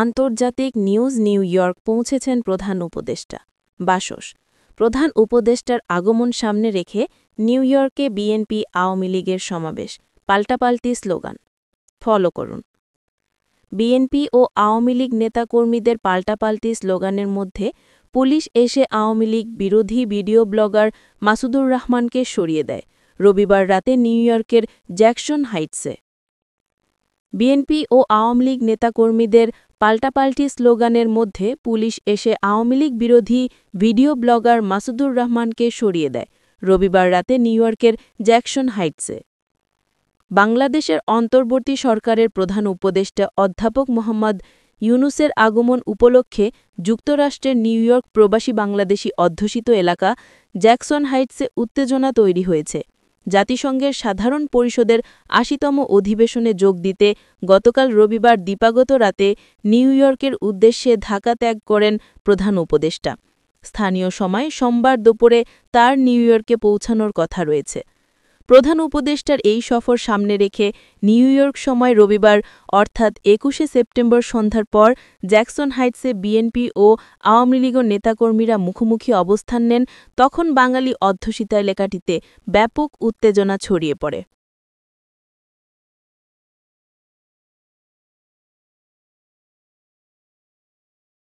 আন্তর্জাতিক news new York পৌঁছেছেন প্রধান উপদেষ্টা বাসস প্রধান উপদেষ্টার আগমন সামনে রেখে নিউ ইয়র্কে বিএনপি আওয়ামী লীগের সমাবেশ পাল্টাপাল্টি স্লোগান ফলো করুন বিএনপি ও আওয়ামী লীগ নেতাকর্মীদের পাল্টাপাল্টি স্লোগানের মধ্যে পুলিশ এসে আওয়ামী লীগ বিরোধী ভিডিও ব্লগার মাসুদুর রহমানকে সরিয়ে দেয় রবিবার রাতে নিউ ইয়র্কের জ্যাকসন হাইটসে বিএনপি ও আওয়ামী লীগ নেতাকর্মীদের পাল্টাপাল্টি স্লোগানের মধ্যে পুলিশ এসে আওয়ামী লীগ বিরোধী ভিডিও ব্লগার মাসুদুর রহমানকে সরিয়ে দেয় রবিবার রাতে নিউ ইয়র্কের জ্যাকসন হাইটসে বাংলাদেশের অন্তর্বর্তী সরকারের প্রধান উপদেষ্টা অধ্যাপক মোহাম্মদ ইউনূসের আগমন উপলক্ষে যুক্তরাষ্ট্রের নিউ ইয়র্ক প্রবাসী বাংলাদেশি অধ্যুষিত এলাকা জ্যাকসন হাইটসে উত্তেজনা তৈরি হয়েছে জাতিসংঘের সাধারণ পরিষদের ৮০তম অধিবেশনে যোগ দিতে গতকাল রবিবার দিবাগত রাতে নিউ ইয়র্কের উদ্দেশ্যে ঢাকা ত্যাগ করেন প্রধান উপদেষ্টা স্থানীয় সময় সোমবার দুপুরে তার নিউ ইয়র্কে পৌঁছানোর কথা রয়েছে প্রধান উপদেষ্টার এই সফর সামনে রেখে নিউ ইয়র্ক সময় রবিবার অর্থাৎ ২১শে সেপ্টেম্বর সন্ধ্যার পর জ্যাকসন হাইটসে বিএনপি ও আওয়ামী লীগ নেতাকর্মীরা মুখোমুখি অবস্থান নেন তখন বাঙালি অধ্যুষিত এলাকাটিতে ব্যাপক উত্তেজনা ছড়িয়ে পড়ে